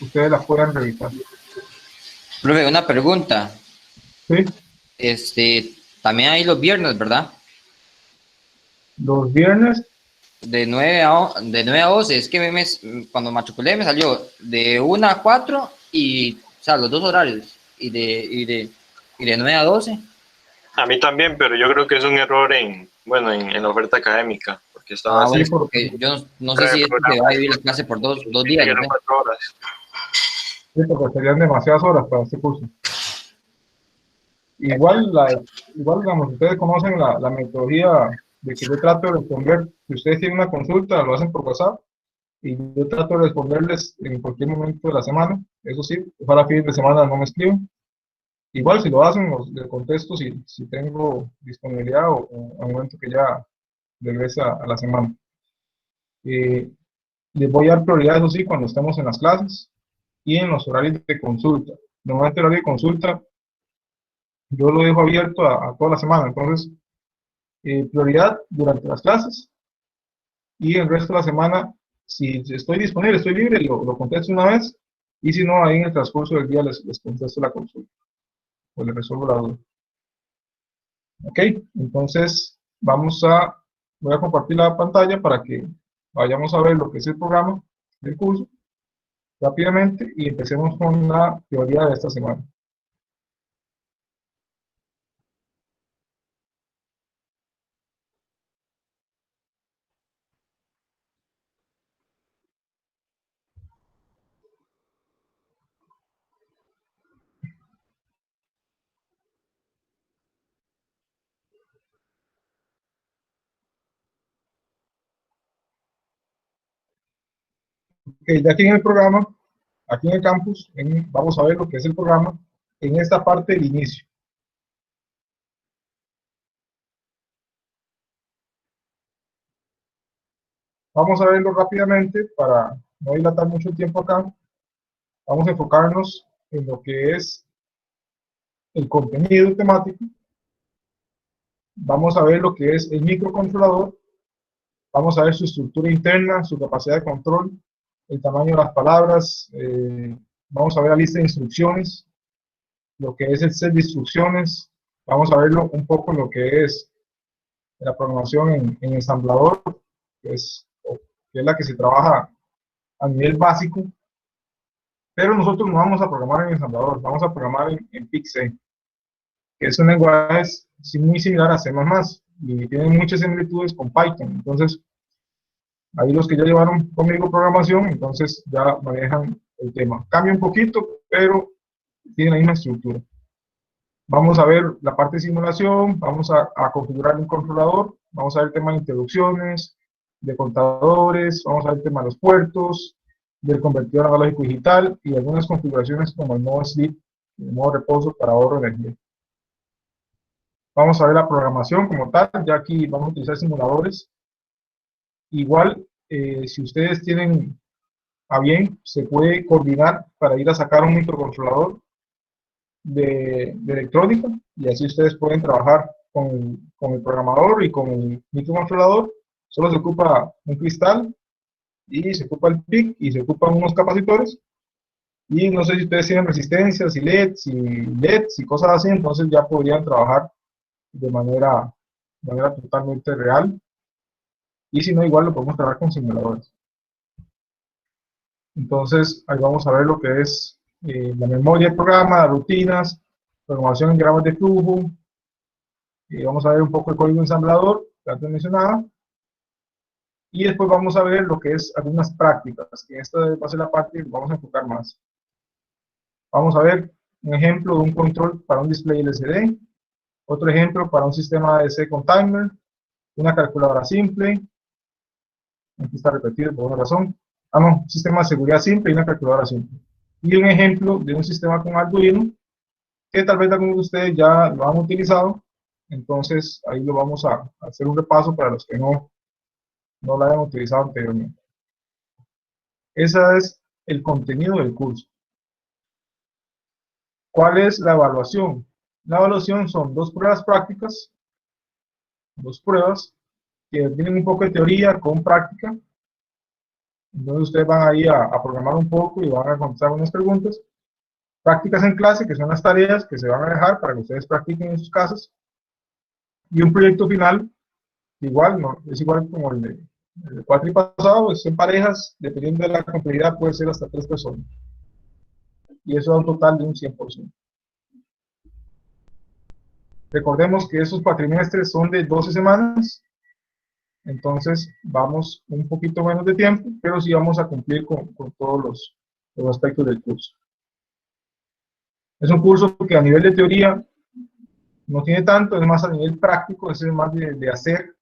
ustedes la puedan revisar. Profe, una pregunta. ¿Sí? También hay los viernes, ¿verdad? Los viernes, De 9 a 12. Es que cuando matriculé me salió de 1 a 4 y, o sea, los dos horarios. Y de 9 a 12. A mí también, pero yo creo que es un error bueno, en la oferta académica, porque estaba Ah, así. bueno, sí, sí, por, porque yo no sé Fuera de si es que se va programa, a dividir la clase por dos dice días, que no eran sé. 4 horas. sí, porque serían demasiadas horas para este curso. Igual, igual digamos, ustedes conocen la metodología de que yo trato de responder. Si ustedes tienen una consulta, lo hacen por WhatsApp y yo trato de responderles en cualquier momento de la semana. Eso sí, para fines de semana no me escriben. Igual, si lo hacen, les contesto si tengo disponibilidad o al momento que ya regresa a la semana. Eh, Les voy a dar prioridad, eso sí, cuando estemos en las clases y en los horarios de consulta. Normalmente el horario de consulta yo lo dejo abierto a toda la semana. Entonces, prioridad durante las clases y el resto de la semana, si estoy disponible, estoy libre, lo contesto una vez y si no, ahí en el transcurso del día les contesto la consulta o les resuelvo la duda. Ok, entonces voy a compartir la pantalla para que vayamos a ver lo que es el programa del curso rápidamente y empecemos con la teoría de esta semana. Ok, ya aquí en el programa, aquí en el campus, vamos a ver lo que es el programa en esta parte del inicio. Vamos a verlo rápidamente para no dilatar mucho el tiempo acá. Vamos a enfocarnos en lo que es el contenido temático. Vamos a ver lo que es el microcontrolador. Vamos a ver su estructura interna, su capacidad de control, el tamaño de las palabras. Vamos a ver la lista de instrucciones, lo que es el set de instrucciones. Vamos a verlo un poco en lo que es la programación en ensamblador, que es la que se trabaja a nivel básico. Pero nosotros no vamos a programar en ensamblador, vamos a programar en PIC-C, que es un lenguaje muy similar a C++ y tiene muchas similitudes con Python. Entonces, ahí los que ya llevaron conmigo programación, entonces ya manejan el tema. Cambia un poquito, pero tiene la misma estructura. Vamos a ver la parte de simulación, vamos a configurar un controlador, vamos a ver el tema de introducciones, de contadores, vamos a ver el tema de los puertos, del convertidor analógico digital y algunas configuraciones como el modo sleep, el modo reposo para ahorro de energía. Vamos a ver la programación como tal, ya aquí vamos a utilizar simuladores. Igual, si ustedes tienen a bien, se puede coordinar para ir a sacar un microcontrolador de electrónica y así ustedes pueden trabajar con el programador y con el microcontrolador. Solo se ocupa un cristal y se ocupa el PIC y se ocupan unos capacitores y no sé si ustedes tienen resistencias y LEDs y cosas así, entonces ya podrían trabajar de manera totalmente real y si no, igual lo podemos trabajar con simuladores. Entonces ahí vamos a ver lo que es la memoria del programa, las rutinas, programación en diagramas de flujo, y vamos a ver un poco el código ensamblador que antes mencionaba, y después vamos a ver lo que es algunas prácticas, que esta va a ser la parte que vamos a enfocar más. Vamos a ver un ejemplo de un control para un display LCD, otro ejemplo para un sistema ADC con timer, una calculadora simple, aquí está repetido por una razón, no, un sistema de seguridad simple y una calculadora simple. Y un ejemplo de un sistema con Arduino, que tal vez algunos de ustedes ya lo han utilizado, entonces ahí lo vamos a hacer un repaso para los que no lo hayan utilizado anteriormente. Ese es el contenido del curso. ¿Cuál es la evaluación? La evaluación son dos pruebas prácticas, dos pruebas que tienen un poco de teoría con práctica. Entonces ustedes van ahí a programar un poco y van a contestar unas preguntas. Prácticas en clase, que son las tareas que se van a dejar para que ustedes practiquen en sus casas. Y un proyecto final, igual, ¿no? Es igual como el cuatri pasado, pues en parejas, dependiendo de la complejidad, puede ser hasta 3 personas. Y eso da un total de un 100%. Recordemos que esos cuatrimestres son de 12 semanas, entonces vamos un poquito menos de tiempo, pero sí vamos a cumplir con todos los aspectos del curso. Es un curso que a nivel de teoría no tiene tanto, es más a nivel práctico, es más de hacer.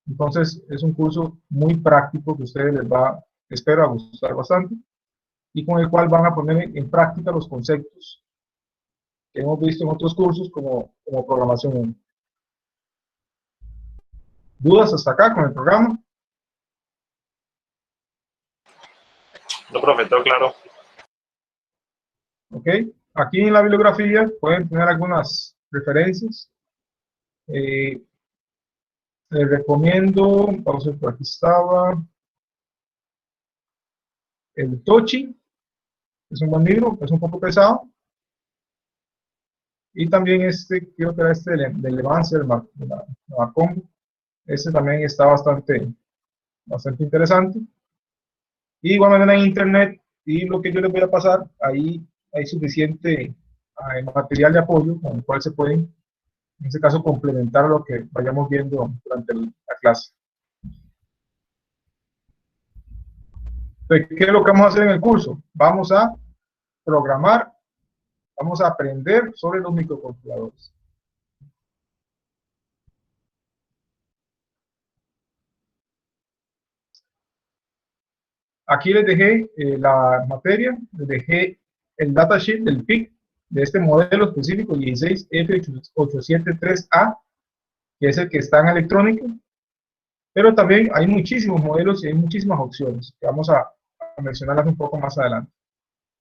Entonces es un curso muy práctico que a ustedes les va, espero, a gustar bastante, y con el cual van a poner en práctica los conceptos que hemos visto en otros cursos como programación 1. ¿Dudas hasta acá con el programa? No, profe, todo claro. Ok, aquí en la bibliografía pueden tener algunas referencias. Les recomiendo, vamos a ver, por aquí estaba, el Tochi, es un buen libro, es un poco pesado. Y también creo que era del Levance, de la Macomb. Este también está bastante interesante. Y de igual manera en internet, y lo que yo les voy a pasar, ahí hay suficiente material de apoyo con el cual se pueden, en este caso, complementar lo que vayamos viendo durante la clase. Entonces, ¿qué es lo que vamos a hacer en el curso? Vamos a programar, vamos a aprender sobre los microcontroladores. Aquí les dejé la materia, les dejé el datasheet del PIC de este modelo específico 16F873A, que es el que está en electrónica, pero también hay muchísimos modelos y hay muchísimas opciones, que vamos a mencionarlas un poco más adelante.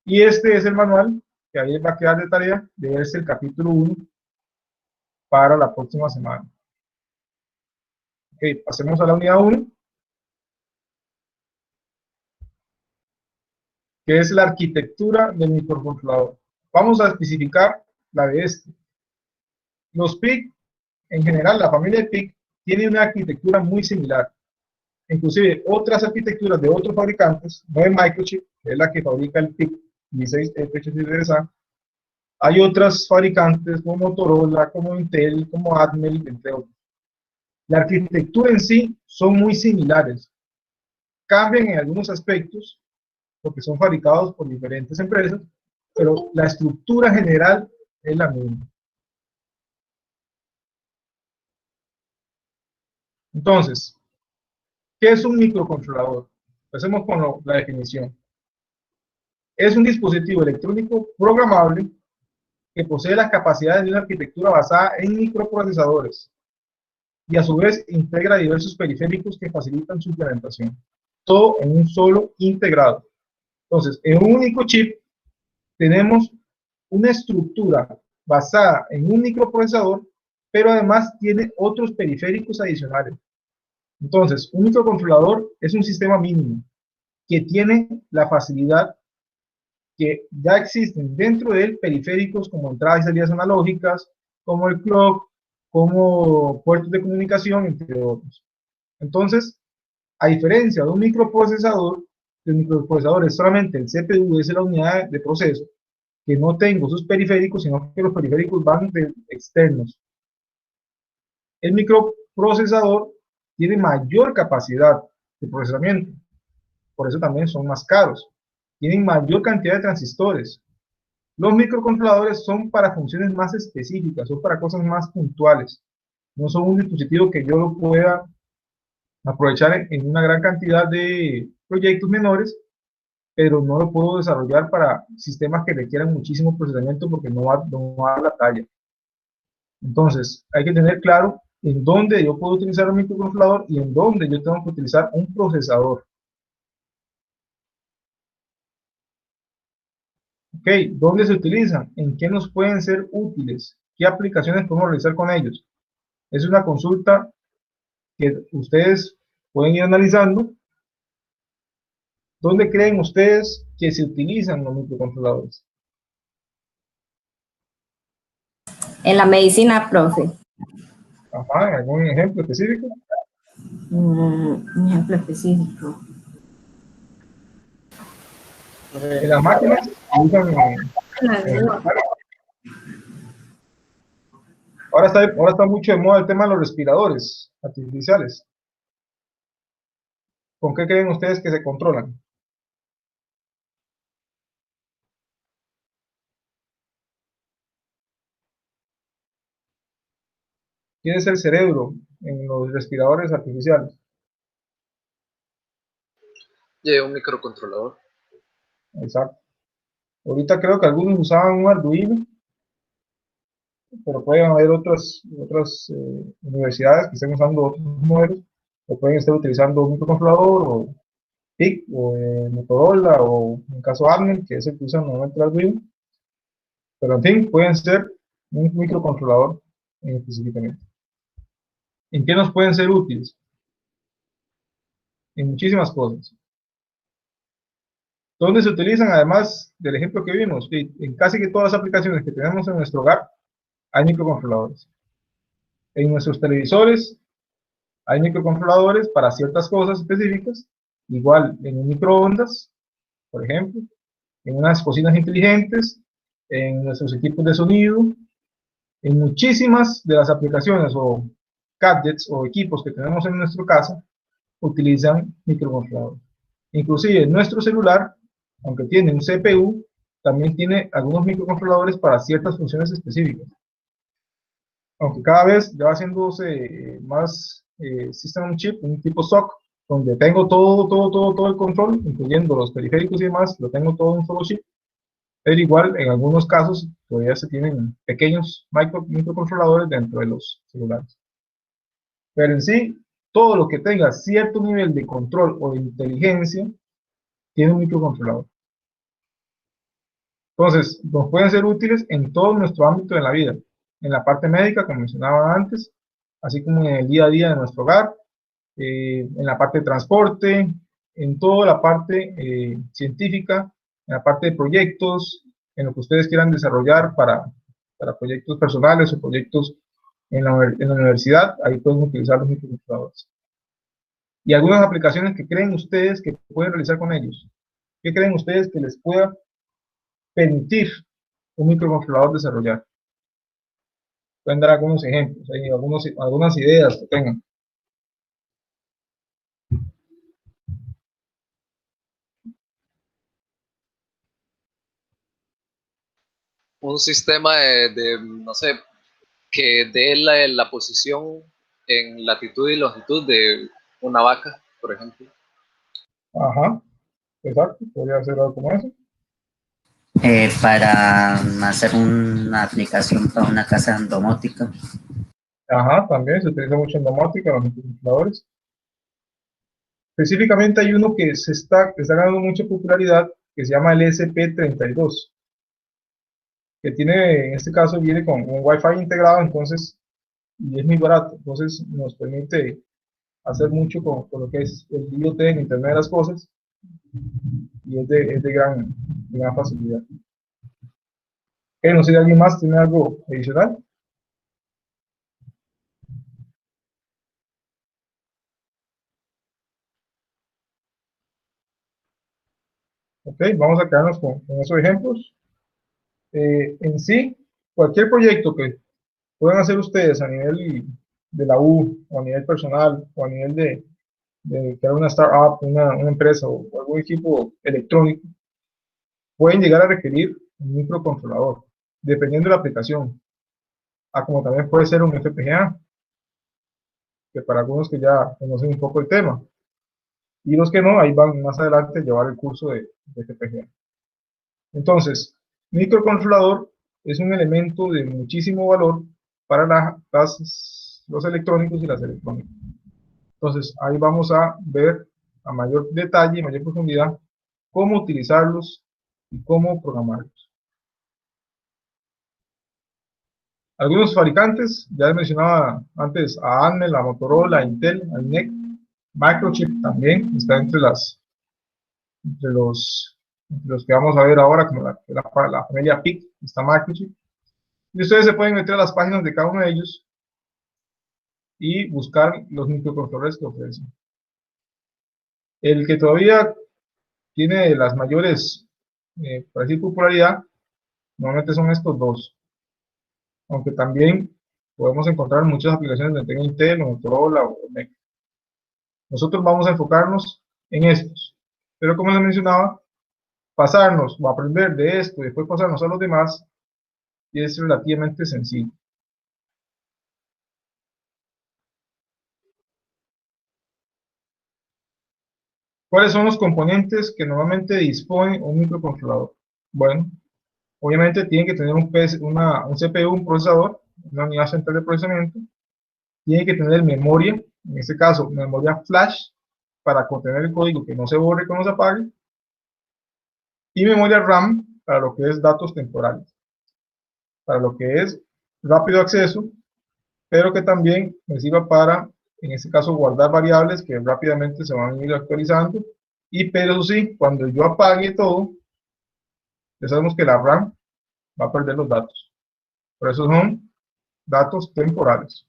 Y este es el manual, que ahí va a quedar de tarea de verse el capítulo 1 para la próxima semana. Ok, pasemos a la unidad 1. Que es la arquitectura del microcontrolador. Vamos a especificar la de este. Los PIC, en general, la familia de PIC, tiene una arquitectura muy similar. Inclusive, otras arquitecturas de otros fabricantes, no de Microchip, que es la que fabrica el PIC 16F873A, hay otras fabricantes como Motorola, como Intel, como Atmel, entre otros. La arquitectura en sí son muy similares. Cambian en algunos aspectos, porque son fabricados por diferentes empresas, pero la estructura general es la misma. Entonces, ¿qué es un microcontrolador? Empecemos con la definición. Es un dispositivo electrónico programable que posee las capacidades de una arquitectura basada en microprocesadores y a su vez integra diversos periféricos que facilitan su implementación. Todo en un solo integrado. Entonces, en un único chip tenemos una estructura basada en un microprocesador, pero además tiene otros periféricos adicionales. Entonces, un microcontrolador es un sistema mínimo que tiene la facilidad que ya existen dentro de él periféricos como entradas y salidas analógicas, como el clock, como puertos de comunicación, entre otros. Entonces, a diferencia de un microprocesador, el microprocesador es solamente el CPU, es la unidad de proceso, que no tengo sus periféricos, sino que los periféricos van de externos. El microprocesador tiene mayor capacidad de procesamiento, por eso también son más caros. Tienen mayor cantidad de transistores. Los microcontroladores son para funciones más específicas, son para cosas más puntuales. No son un dispositivo que yo lo pueda aprovechar en una gran cantidad de proyectos menores, pero no lo puedo desarrollar para sistemas que requieran muchísimo procesamiento porque no va a la talla. Entonces, hay que tener claro en dónde yo puedo utilizar un microcontrolador y en dónde yo tengo que utilizar un procesador. Ok, ¿dónde se utilizan? ¿En qué nos pueden ser útiles? ¿Qué aplicaciones podemos realizar con ellos? Es una consulta que ustedes pueden ir analizando ¿Dónde creen ustedes que se utilizan los microcontroladores? En la medicina, profe. Ajá, ¿algún ejemplo específico? Un ejemplo específico. En las máquinas se usan ahora está mucho de moda el tema de los respiradores artificiales. ¿Con qué creen ustedes que se controlan? ¿Quién es el cerebro en los respiradores artificiales? Lleva un microcontrolador. Exacto. Ahorita creo que algunos usaban un Arduino, pero pueden haber otras universidades que estén usando otros modelos, o pueden estar utilizando un microcontrolador, o PIC, o Motorola, o en caso Arnel, que es el que usan normalmente el Arduino. Pero en fin, pueden ser un microcontrolador específicamente. ¿En qué nos pueden ser útiles? En muchísimas cosas. ¿Dónde se utilizan? Además del ejemplo que vimos, en casi que todas las aplicaciones que tenemos en nuestro hogar, hay microcontroladores. En nuestros televisores hay microcontroladores para ciertas cosas específicas, igual en un microondas, por ejemplo, en unas cocinas inteligentes, en nuestros equipos de sonido, en muchísimas de las aplicaciones o gadgets o equipos que tenemos en nuestra casa, utilizan microcontroladores. Inclusive nuestro celular, aunque tiene un CPU, también tiene algunos microcontroladores para ciertas funciones específicas. Aunque cada vez ya va haciéndose más System on Chip, un tipo SoC, donde tengo todo el control, incluyendo los periféricos y demás, lo tengo todo en un solo chip. Pero igual, en algunos casos, todavía se tienen pequeños microcontroladores dentro de los celulares. Pero en sí, todo lo que tenga cierto nivel de control o de inteligencia, tiene un microcontrolador. Entonces, nos pueden ser útiles en todo nuestro ámbito de la vida. En la parte médica, como mencionaba antes, así como en el día a día de nuestro hogar, en la parte de transporte, en toda la parte científica, en la parte de proyectos, en lo que ustedes quieran desarrollar para proyectos personales o proyectos en la universidad, ahí pueden utilizar los microcontroladores. Y algunas aplicaciones que creen ustedes que pueden realizar con ellos. ¿Qué creen ustedes que les pueda permitir un microcontrolador desarrollar? Pueden dar algunos ejemplos, algunas ideas que tengan. Un sistema no sé, que dé la posición en latitud y longitud de una vaca, por ejemplo. Ajá, exacto, podría ser algo como eso. Para hacer una aplicación para una casa domótica. Ajá, también se utiliza mucho en domótica, los microcontroladores. Específicamente hay uno que está ganando mucha popularidad, que se llama el ESP32, que tiene, en este caso, viene con un Wi-Fi integrado, entonces, y es muy barato, entonces nos permite hacer mucho con lo que es el IoT, en Internet de las Cosas, y es de gran facilidad. No sé si alguien más tiene algo adicional. Ok, vamos a quedarnos con esos ejemplos. En sí, cualquier proyecto que puedan hacer ustedes a nivel de la U, o a nivel personal, o a nivel de crear una startup, una empresa o algún equipo electrónico, pueden llegar a requerir un microcontrolador, dependiendo de la aplicación. Como también puede ser un FPGA, que para algunos que ya conocen un poco el tema. Y los que no, ahí van más adelante a llevar el curso de FPGA. Entonces, microcontrolador es un elemento de muchísimo valor para los electrónicos y las electrónicas. Entonces, ahí vamos a ver a mayor detalle, mayor profundidad, cómo utilizarlos y cómo programarlos. Algunos fabricantes, ya les mencionaba antes a Arnel, a Motorola, a Intel, a INEC, Microchip también está entre las entre los que vamos a ver ahora, como la familia PIC, esta microchip. Y ustedes se pueden meter a las páginas de cada uno de ellos y buscar los microcontroladores que ofrecen. El que todavía tiene las mayores, por decir, popularidad, normalmente son estos dos. Aunque también podemos encontrar muchas aplicaciones de Intel o Motorola o NEC. Nosotros vamos a enfocarnos en estos. Pero como les mencionaba, pasarnos o aprender de esto y después pasarnos a los demás es relativamente sencillo. ¿Cuáles son los componentes que normalmente dispone un microcontrolador? Bueno, obviamente tiene que tener un CPU, un procesador, una unidad central de procesamiento. Tiene que tener memoria, en este caso memoria flash, para contener el código que no se borre cuando se apague. Y memoria RAM para lo que es datos temporales, para lo que es rápido acceso, pero que también me sirva para, en este caso, guardar variables que rápidamente se van a ir actualizando. Y pero sí, cuando yo apague todo, ya sabemos que la RAM va a perder los datos. Por eso son datos temporales.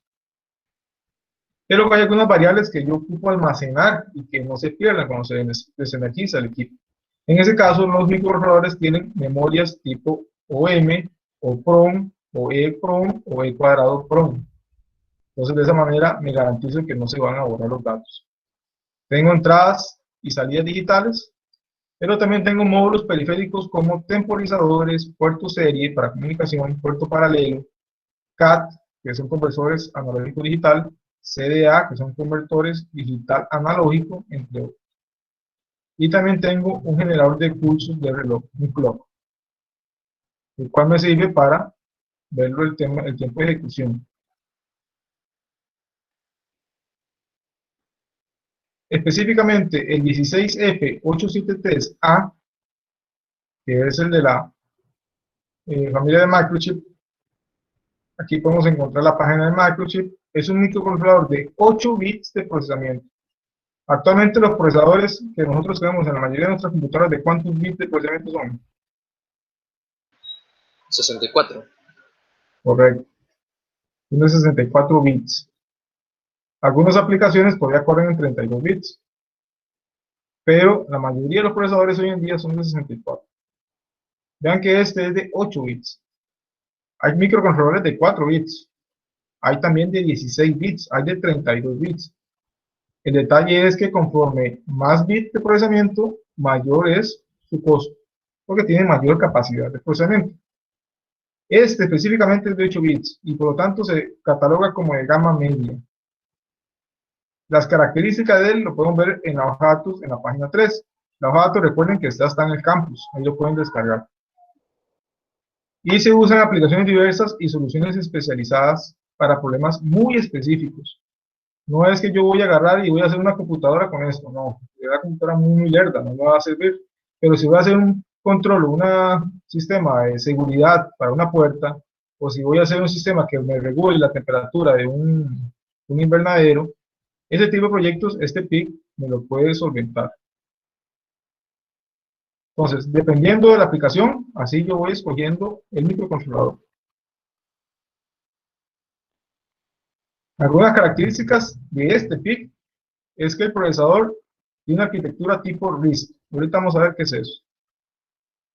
Pero hay algunas variables que yo ocupo almacenar y que no se pierdan cuando se desenergiza el equipo. En ese caso, los microcontroladores tienen memorias tipo OM, o PROM, o EEPROM, o E cuadrado PROM. Entonces, de esa manera me garantizo que no se van a borrar los datos. Tengo entradas y salidas digitales, pero también tengo módulos periféricos como temporizadores, puerto serie para comunicación, puerto paralelo, CAT, que son conversores analógico digital, CDA, que son convertores digital analógico, entre otros. Y también tengo un generador de pulsos de reloj, un clock, el cual me sirve para verlo el tiempo de ejecución. Específicamente el 16F873A, que es el de la familia de microchip. Aquí podemos encontrar la página de microchip. Es un microcontrolador de 8 bits de procesamiento. Actualmente los procesadores que nosotros tenemos en la mayoría de nuestras computadoras, ¿de cuántos bits de procesamiento son? 64. Correcto. Tiene 64 bits. Algunas aplicaciones todavía corren en 32 bits. Pero la mayoría de los procesadores hoy en día son de 64. Vean que este es de 8 bits. Hay microcontroladores de 4 bits. Hay también de 16 bits. Hay de 32 bits. El detalle es que conforme más bits de procesamiento, mayor es su costo, porque tiene mayor capacidad de procesamiento. Este específicamente es de 8 bits y por lo tanto se cataloga como de gama media. Las características de él lo pueden ver en la hoja de datos en la página 3. La hoja de datos, recuerden que está en el campus, ahí lo pueden descargar. Y se usan aplicaciones diversas y soluciones especializadas para problemas muy específicos. No es que yo voy a agarrar y voy a hacer una computadora con esto, no. Es una computadora muy lerda, no me va a servir. Pero si voy a hacer un control, un sistema de seguridad para una puerta, o si voy a hacer un sistema que me regule la temperatura de un invernadero, ese tipo de proyectos, este PIC me lo puede solventar. Entonces, dependiendo de la aplicación, así yo voy escogiendo el microcontrolador. Algunas características de este PIC es que el procesador tiene una arquitectura tipo RISC. Ahorita vamos a ver qué es eso.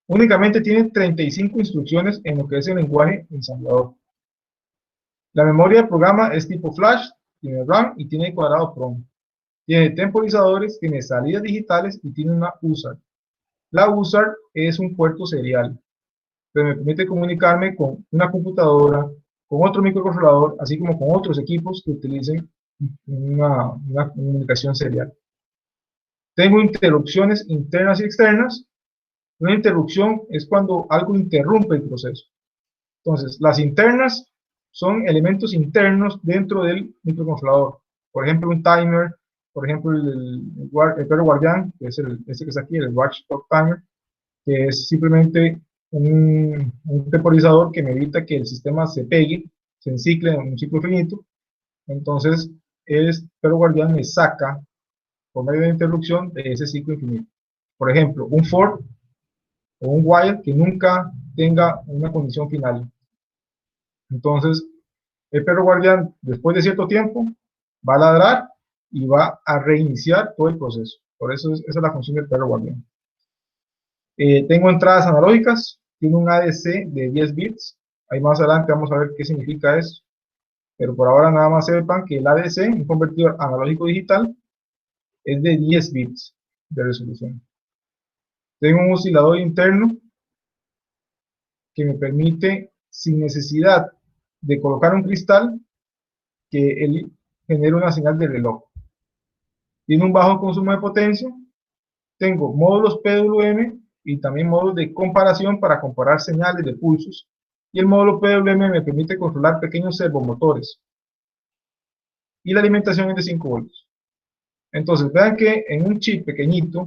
Únicamente tiene 35 instrucciones en lo que es el lenguaje ensamblador. La memoria de programa es tipo flash, tiene RAM y tiene cuadrado PROM. Tiene temporizadores, tiene salidas digitales y tiene una USART. La USART es un puerto serial, que me permite comunicarme con una computadora, con otro microcontrolador, así como con otros equipos que utilicen una comunicación serial. Tengo interrupciones internas y externas. Una interrupción es cuando algo interrumpe el proceso. Entonces, las internas son elementos internos dentro del microcontrolador. Por ejemplo, un timer, por ejemplo, el perro guardián, que es este que está aquí, el watchdog timer, que es simplemente un temporizador que me evita que el sistema se pegue, se encicle en un ciclo finito. Entonces, el perro guardián me saca por medio de interrupción de ese ciclo infinito. por ejemplo, un for o un while que nunca tenga una condición final. Entonces, el perro guardián, después de cierto tiempo, va a ladrar y va a reiniciar todo el proceso. Por eso esa es la función del perro guardián. Tengo entradas analógicas, tiene un ADC de 10 bits. Ahí más adelante vamos a ver qué significa eso. Pero por ahora nada más sepan que el ADC, un convertidor analógico digital, es de 10 bits de resolución. Tengo un oscilador interno que me permite, sin necesidad de colocar un cristal, que él genere una señal de reloj. Tiene un bajo consumo de potencia. Tengo módulos PWM y también módulos de comparación para comparar señales de pulsos. Y el módulo PWM me permite controlar pequeños servomotores. Y la alimentación es de 5 voltios. Entonces, vean que en un chip pequeñito,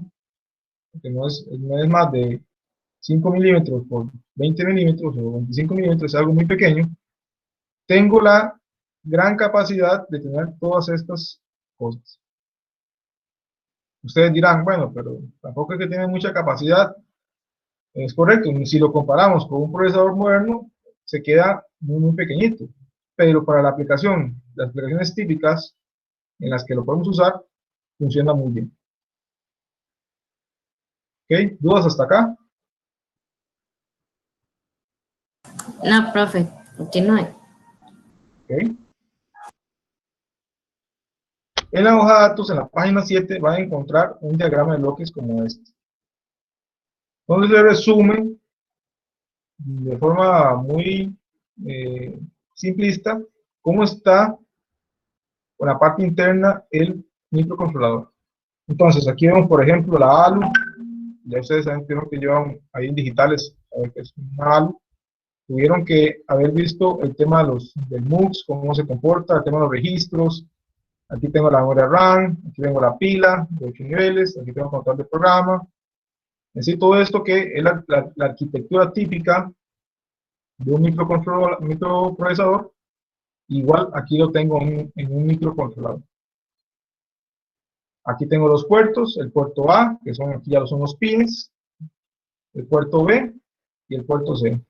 que no es más de 5 milímetros por 20 milímetros o 25 milímetros, es algo muy pequeño, tengo la gran capacidad de tener todas estas cosas. Ustedes dirán, bueno, pero tampoco es que tiene mucha capacidad. Es correcto, si lo comparamos con un procesador moderno, se queda muy, muy pequeñito. Pero para la aplicación, las aplicaciones típicas en las que lo podemos usar, funciona muy bien. ¿Ok? ¿Dudas hasta acá? No, profe, continúe. ¿Ok? En la hoja de datos, en la página 7, van a encontrar un diagrama de bloques como este. Donde se resume de forma muy simplista cómo está con la parte interna el microcontrolador. Entonces, aquí vemos, por ejemplo, la ALU. Ya ustedes saben que llevan ahí en digitales, a ver qué es una ALU. Tuvieron que haber visto el tema del MUX, cómo se comporta, el tema de los registros. Aquí tengo la memoria RAM, aquí tengo la pila de 8 niveles, aquí tengo el control de programa. Es decir, todo esto que es la arquitectura típica de un microprocesador, igual aquí lo tengo en un microcontrolador. Aquí tengo los puertos, el puerto A, que aquí ya son los pines, el puerto B y el puerto C.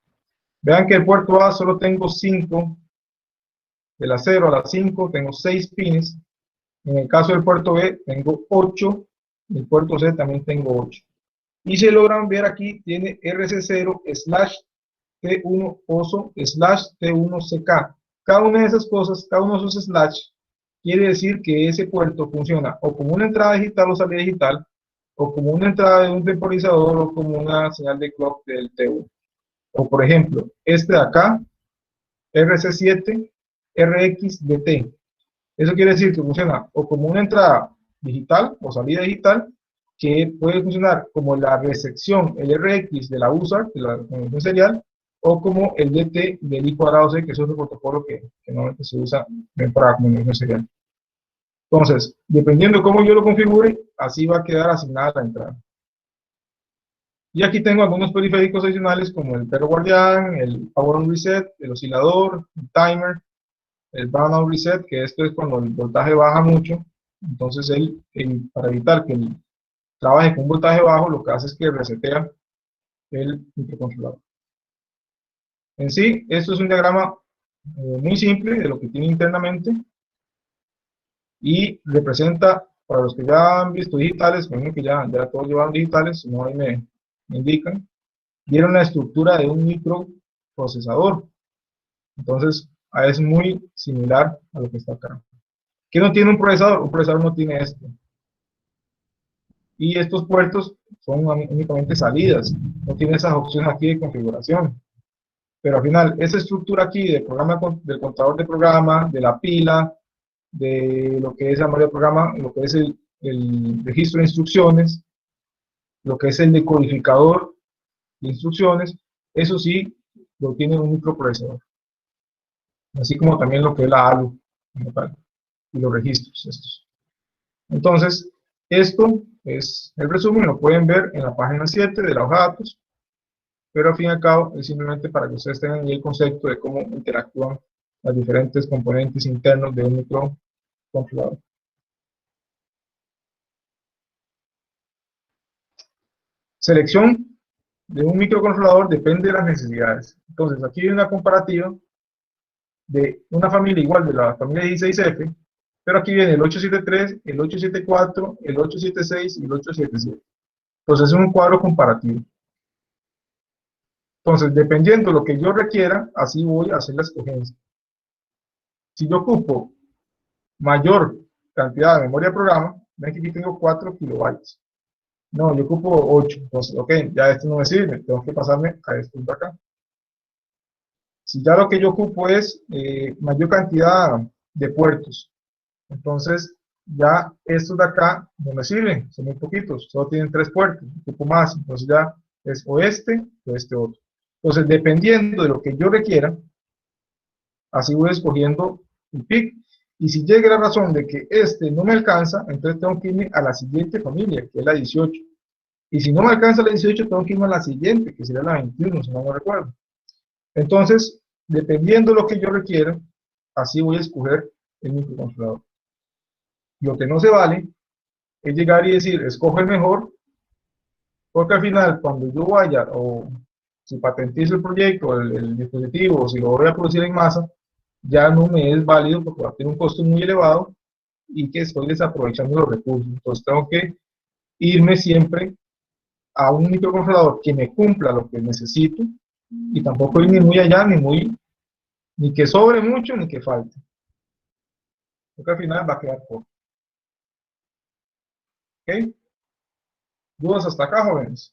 Vean que el puerto A solo tengo 5, de la 0 a la 5 tengo 6 pines. En el caso del puerto B tengo 8, en el puerto C también tengo 8. Y si logran ver aquí, tiene RC0/T1 OSO/T1CK. Cada una de esas cosas, cada uno de esos slash, quiere decir que ese puerto funciona o como una entrada digital o salida digital, o como una entrada de un temporizador, o como una señal de clock del T1. O por ejemplo, este de acá, RC7/RXDT. Eso quiere decir que funciona o como una entrada digital o salida digital, que puede funcionar como la recepción, el RX de la USART, de la conexión serial, o como el DT del I²C, que es otro protocolo que normalmente se usa para comunicación serial. Entonces, dependiendo de cómo yo lo configure, así va a quedar asignada la entrada. Y aquí tengo algunos periféricos adicionales como el perro guardián, el power on reset, el oscilador, el timer, el burnout reset, que esto es cuando el voltaje baja mucho. Entonces para evitar que él trabaje con un voltaje bajo, lo que hace es que resetea el microcontrolador. En sí, esto es un diagrama muy simple de lo que tiene internamente y representa, para los que ya han visto digitales, bueno, que ya todos llevan digitales, si no ahí me indican, vieron la estructura de un microprocesador. Entonces, es muy similar a lo que está acá. ¿Qué no tiene un procesador? Un procesador no tiene esto. Y estos puertos son únicamente salidas, no tiene esas opciones aquí de configuración. Pero al final, esa estructura aquí del contador de programa, de la pila, de lo que es la memoria de programa, lo que es el registro de instrucciones, lo que es el decodificador de instrucciones, eso sí lo tiene un microprocesador. Así como también lo que es la ALU y los registros estos. Entonces, esto es el resumen, lo pueden ver en la página 7 de la hoja de datos, pero al fin y al cabo es simplemente para que ustedes tengan el concepto de cómo interactúan los diferentes componentes internos de un microcontrolador. selección de un microcontrolador depende de las necesidades. Entonces, aquí hay una comparativa de una familia igual de la familia 16F, pero aquí viene el 873, el 874, el 876 y el 877. Entonces, es un cuadro comparativo. Entonces, dependiendo de lo que yo requiera, así voy a hacer la escogencia. Si yo ocupo mayor cantidad de memoria de programa, ven que aquí tengo 4 kilobytes. No, yo ocupo 8. Entonces, ok, ya esto no me sirve, tengo que pasarme a esto de acá. Si ya lo que yo ocupo es mayor cantidad de puertos, entonces ya estos de acá no me sirven, son muy poquitos, solo tienen 3 puertos, ocupo más, entonces ya es o este otro. Entonces, dependiendo de lo que yo requiera, así voy escogiendo el PIC. Y si llega la razón de que este no me alcanza, entonces tengo que irme a la siguiente familia, que es la 18. Y si no me alcanza la 18, tengo que irme a la siguiente, que sería la 21, si no me recuerdo. Entonces, dependiendo de lo que yo requiera, así voy a escoger el microcontrolador. Lo que no se vale es llegar y decir, escojo el mejor, porque al final, cuando yo vaya, o si patentizo el proyecto, el dispositivo, o si lo voy a producir en masa, ya no me es válido porque va a tener un costo muy elevado y que estoy desaprovechando los recursos. Entonces tengo que irme siempre a un microcontrolador que me cumpla lo que necesito y tampoco ir ni muy allá, ni que sobre mucho, ni que falte. Porque al final va a quedar corto. ¿Ok? ¿Dudas hasta acá, jóvenes?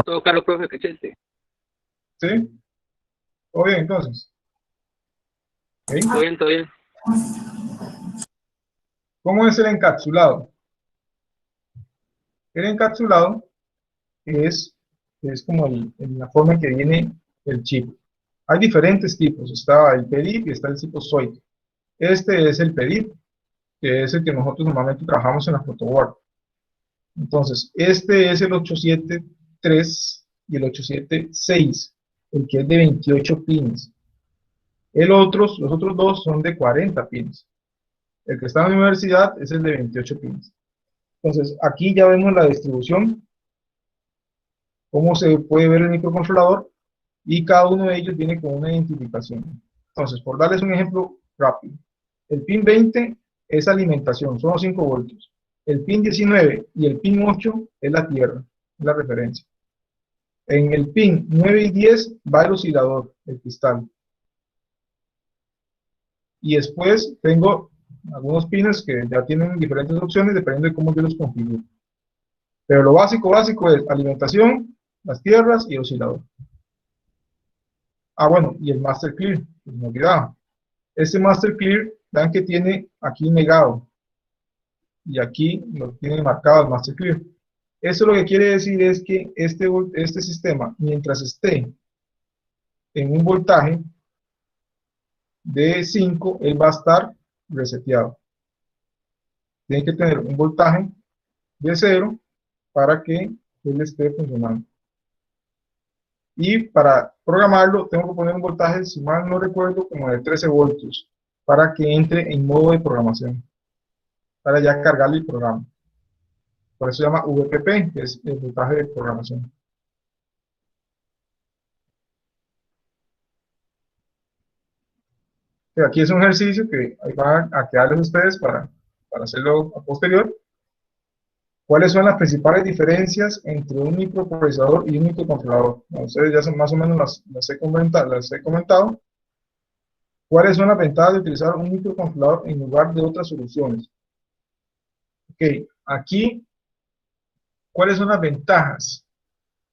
Todo claro, profe, cachete. ¿Sí? ¿Todo bien, entonces? ¿Ok? Todo bien, todo bien. ¿Cómo es el encapsulado? El encapsulado es como la forma en que viene el chip. Hay diferentes tipos. Está el PEDIP y está el tipo SOIC. Este es el PEDIP, que es el que nosotros normalmente trabajamos en la protoboard. Entonces, este es el 873 y el 876, el que es de 28 pins. Los otros dos son de 40 pins. El que está en la universidad es el de 28 pins. Entonces, aquí ya vemos la distribución, cómo se puede ver el microcontrolador, y cada uno de ellos viene con una identificación. Entonces, por darles un ejemplo rápido, el pin 20 es alimentación, son los 5 voltios. El pin 19 y el pin 8 es la tierra, es la referencia. En el pin 9 y 10 va el oscilador, el cristal. Y después tengo algunos pines que ya tienen diferentes opciones dependiendo de cómo yo los configuro. Pero lo básico es alimentación, las tierras y el oscilador. Ah, bueno, y el master clear, pues me olvidaba. Este master clear, vean que tiene aquí negado. Y aquí lo tiene marcado el master clear. Eso lo que quiere decir es que este sistema, mientras esté en un voltaje de 5, él va a estar reseteado. Tiene que tener un voltaje de 0 para que él esté funcionando. Y para programarlo, tengo que poner un voltaje, si mal no recuerdo, como de 13 voltios, para que entre en modo de programación, para ya cargarle el programa. Por eso se llama VPP, que es el voltaje de programación. Aquí es un ejercicio que ahí van a quedarles ustedes para hacerlo a posterior. ¿Cuáles son las principales diferencias entre un microprocesador y un microcontrolador? Bueno, ustedes ya son más o menos las he comentado. ¿Cuáles son las ventajas de utilizar un microcontrolador en lugar de otras soluciones? Ok, aquí, ¿cuáles son las ventajas?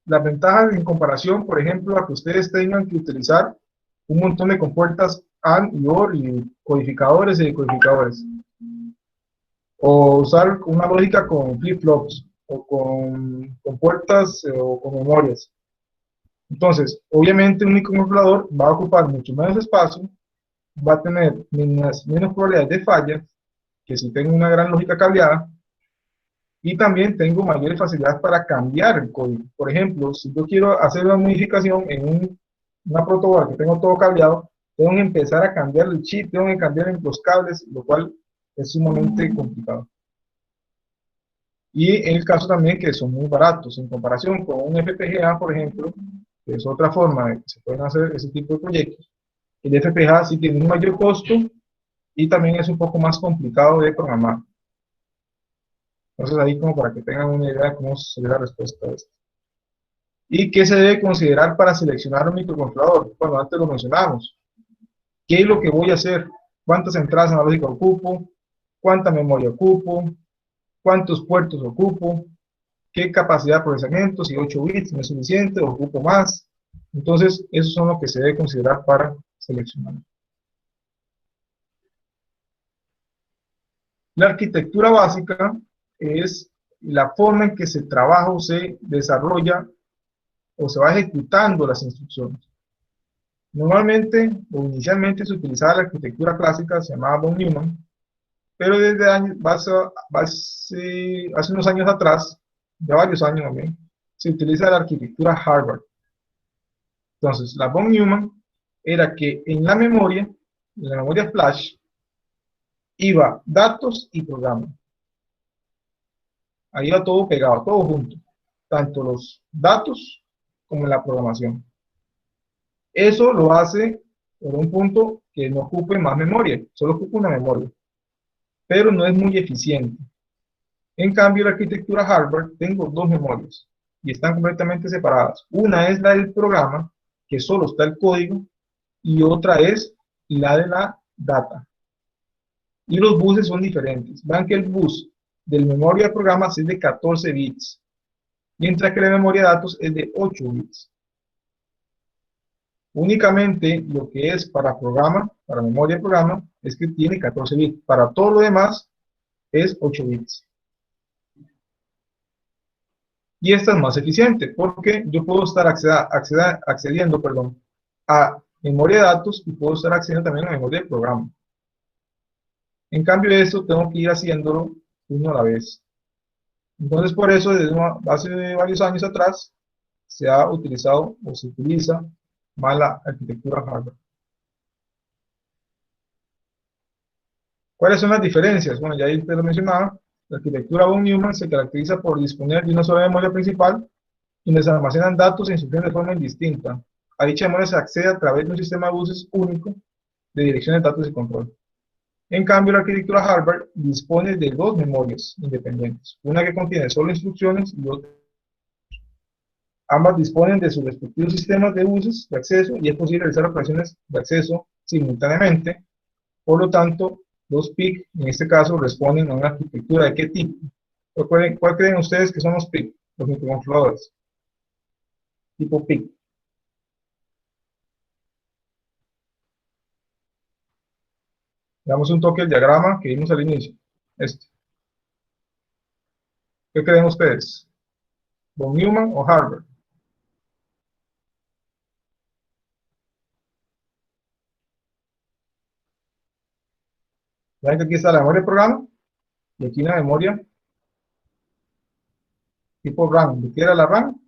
Las ventajas en comparación, por ejemplo, a que ustedes tengan que utilizar un montón de compuertas AND y OR y codificadores y decodificadores. O usar una lógica con flip-flops, o con puertas o con memorias. Entonces, obviamente un microcontrolador va a ocupar mucho menos espacio, va a tener menos probabilidades de fallas, que si tengo una gran lógica cableada, y también tengo mayores facilidades para cambiar el código. Por ejemplo, si yo quiero hacer una modificación en una protoboard que tengo todo cableado, tengo que empezar a cambiar el chip, tengo que cambiar los cables, lo cual es sumamente complicado. Y en el caso también que son muy baratos, en comparación con un FPGA, por ejemplo, que es otra forma de que se pueden hacer ese tipo de proyectos. El FPGA sí tiene un mayor costo y también es un poco más complicado de programar. Entonces ahí como para que tengan una idea de cómo sería la respuesta a esto. ¿Y qué se debe considerar para seleccionar un microcontrolador? Bueno, antes lo mencionamos. ¿Qué es lo que voy a hacer? ¿Cuántas entradas analógicas ocupo? ¿Cuánta memoria ocupo? ¿Cuántos puertos ocupo? ¿Qué capacidad de procesamiento? Si 8 bits no es suficiente, o ocupo más. Entonces, esos son lo que se debe considerar para seleccionar. La arquitectura básica es la forma en que se trabaja o se desarrolla o se va ejecutando las instrucciones. Normalmente o inicialmente se utilizaba la arquitectura clásica, se llamaba von Neumann, pero desde hace unos años atrás, ya varios años también, se utiliza la arquitectura Harvard. Entonces, la von Neumann era que en la memoria flash, iba datos y programa. Ahí va todo pegado, todo junto, tanto los datos como la programación. Eso lo hace por un punto que no ocupe más memoria, solo ocupa una memoria, pero no es muy eficiente. En cambio, la arquitectura Harvard, tengo dos memorias y están completamente separadas. Una es la del programa, que solo está el código, y otra es la de la data. Y los buses son diferentes. Vean que el bus de memoria de programas es de 14 bits, mientras que la memoria de datos es de 8 bits. Únicamente lo que es para programa, para memoria de programa, es que tiene 14 bits. Para todo lo demás es 8 bits. Y esta es más eficiente porque yo puedo estar accediendo a memoria de datos y puedo estar accediendo también a memoria de programa. En cambio esto tengo que ir haciéndolo uno a la vez. Entonces por eso desde hace varios años atrás se ha utilizado o se utiliza más la arquitectura Harvard. ¿Cuáles son las diferencias? Bueno, ya ahí te lo mencionaba. La arquitectura von Neumann se caracteriza por disponer de una sola memoria principal donde se almacenan datos e instrucciones de forma indistinta. A dicha memoria se accede a través de un sistema de buses único de direcciones de datos y control. En cambio, la arquitectura Harvard dispone de dos memorias independientes, una que contiene solo instrucciones y otra. Ambas disponen de sus respectivos sistemas de buses de acceso y es posible realizar operaciones de acceso simultáneamente. Por lo tanto, los PIC, en este caso, responden a una arquitectura de qué tipo. ¿Cuál creen ustedes que son los PIC, los microcontroladores? Tipo PIC. Damos un toque al diagrama que vimos al inicio. Este. ¿Qué creen ustedes? ¿Von Neumann o Harvard? Vean que aquí está la memoria de programa y aquí una memoria tipo RAM. ¿De qué era la RAM?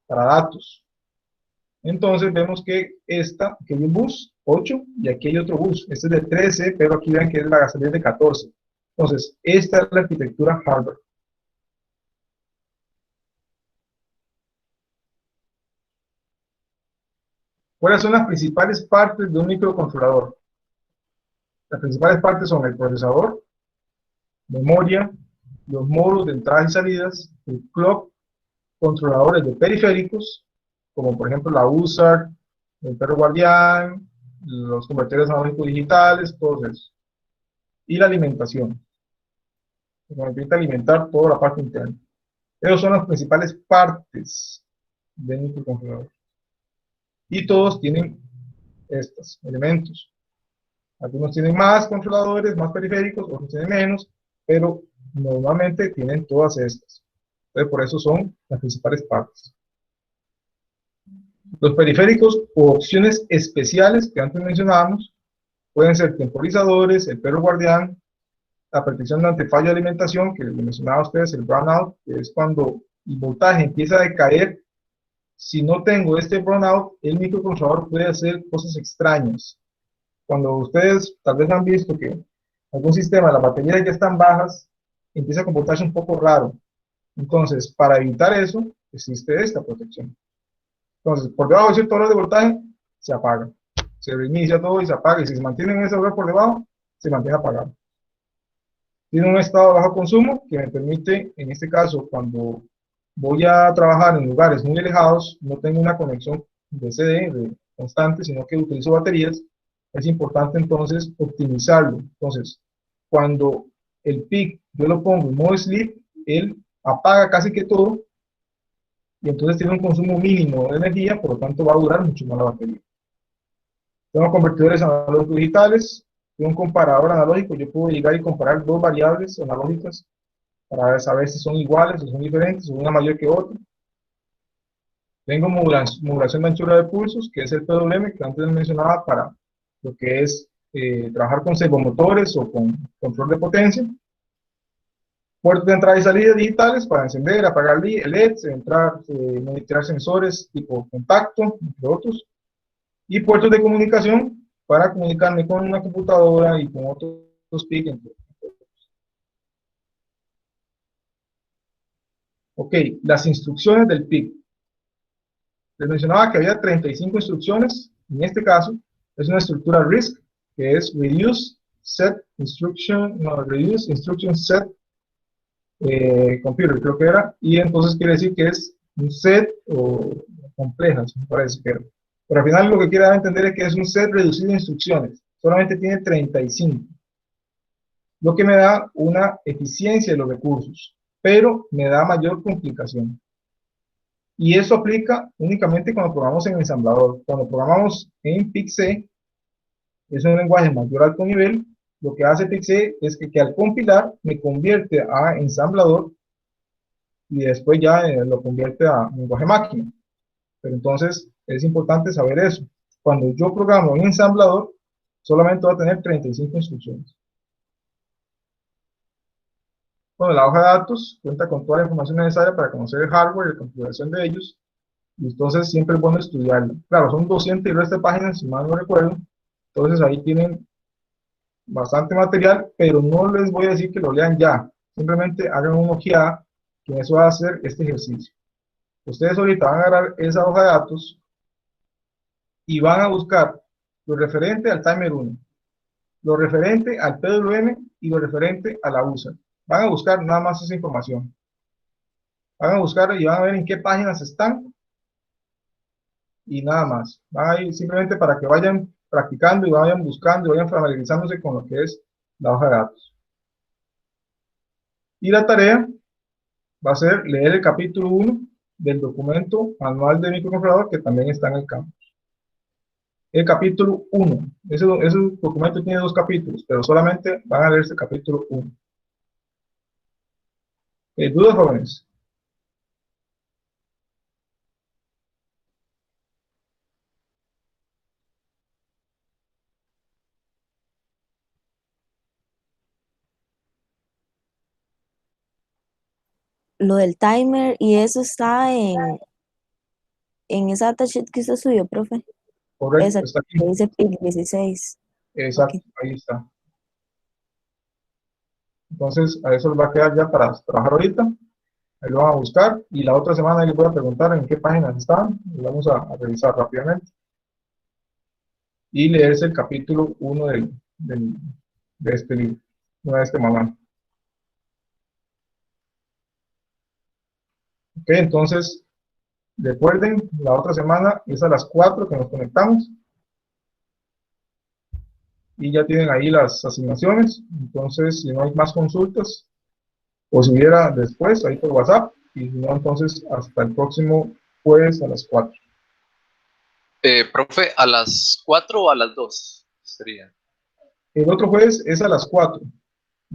Para datos. Entonces vemos que aquí hay un bus 8 y aquí hay otro bus. Este es de 13, pero aquí ven que es la gasolina de 14. Entonces, esta es la arquitectura Harvard. ¿Cuáles son las principales partes de un microcontrolador? Las principales partes son el procesador, memoria, los módulos de entradas y salidas, el clock, controladores de periféricos, como por ejemplo la USART, el perro guardián, los convertidores analógicos digitales, todos esos. Y la alimentación, que nos permite alimentar toda la parte interna. Esas son las principales partes del microcontrolador. Y todos tienen estos elementos. Algunos tienen más controladores, más periféricos, otros tienen menos, pero normalmente tienen todas estas. Entonces, por eso son las principales partes. Los periféricos o opciones especiales que antes mencionábamos pueden ser temporizadores, el perro guardián, la protección de antifallo de alimentación, que les mencionaba a ustedes, el brownout, que es cuando el voltaje empieza a decaer. Si no tengo este brownout, el microcontrolador puede hacer cosas extrañas. Cuando ustedes tal vez han visto que algún sistema, las baterías ya están bajas, empieza a comportarse un poco raro. Entonces, para evitar eso, existe esta protección. Entonces, por debajo de cierto valor de voltaje, se apaga. Se reinicia todo y se apaga. Y si se mantiene en ese valor por debajo, se mantiene apagado. Tiene un estado de bajo consumo que me permite, en este caso, cuando voy a trabajar en lugares muy alejados, no tengo una conexión de CD constante, sino que utilizo baterías. Es importante entonces optimizarlo. Entonces, cuando el PIC yo lo pongo en modo sleep, él apaga casi que todo y entonces tiene un consumo mínimo de energía, por lo tanto va a durar mucho más la batería. Tengo convertidores analógicos digitales, tengo un comparador analógico, yo puedo llegar y comparar dos variables analógicas para saber si son iguales o son diferentes, o una mayor que otra. Tengo modulación de anchura de pulsos, que es el PWM que antes mencionaba para lo que es trabajar con servomotores o con control de potencia. Puertos de entrada y salida digitales para encender, apagar LEDs, monitorear sensores tipo contacto, entre otros. Y puertos de comunicación para comunicarme con una computadora y con otros PIC. Ok, las instrucciones del PIC. Les mencionaba que había 35 instrucciones. En este caso, es una estructura RISC, que es Reduce Instruction Set Computer, creo que era. Y entonces quiere decir que es un set o complejas, me parece que era. Pero al final lo que quiere dar a entender es que es un set reducido de instrucciones. Solamente tiene 35. Lo que me da una eficiencia de los recursos, pero me da mayor complicación. Y eso aplica únicamente cuando programamos en ensamblador. Cuando programamos en PIC-C, es un lenguaje mayor alto nivel, lo que hace PIC-C es que al compilar me convierte a ensamblador y después ya lo convierte a lenguaje máquina. Pero entonces es importante saber eso. Cuando yo programo en ensamblador, solamente va a tener 35 instrucciones. Bueno, la hoja de datos cuenta con toda la información necesaria para conocer el hardware y la configuración de ellos. Y entonces siempre es bueno estudiarla. Claro, son 200 y resto de páginas, si mal no recuerdo. Entonces ahí tienen bastante material, pero no les voy a decir que lo lean ya. Simplemente hagan una ojeada, que eso va a hacer este ejercicio. Ustedes ahorita van a agarrar esa hoja de datos y van a buscar lo referente al timer 1, lo referente al PWM y lo referente a la USA. Van a buscar nada más esa información. Van a buscar y van a ver en qué páginas están y nada más. Van a ir simplemente para que vayan practicando y vayan buscando y vayan familiarizándose con lo que es la hoja de datos. Y la tarea va a ser leer el capítulo 1 del documento manual de microcontrolador que también está en el campus. El capítulo 1. Ese documento tiene 2 capítulos, pero solamente van a leer ese capítulo 1. ¿Dudas, jóvenes? Lo del timer y eso está en esa datasheet que usted subió, profe. Correcto, Esa está aquí. que dice PIC 16. Exacto, Ok. ahí está. Entonces, a eso les va a quedar ya para trabajar ahorita. Ahí lo van a buscar y la otra semana les voy a preguntar en qué páginas están. Y vamos a revisar rápidamente. Y leerse el capítulo 1 de este libro, de este manual. Ok, entonces, recuerden, la otra semana es a las 4 que nos conectamos. Y ya tienen ahí las asignaciones. Entonces, si no hay más consultas, o si hubiera después, ahí por WhatsApp. Y si no, entonces, hasta el próximo jueves a las 4. Profe, ¿a las 4 o a las 2 sería? El otro jueves es a las 4.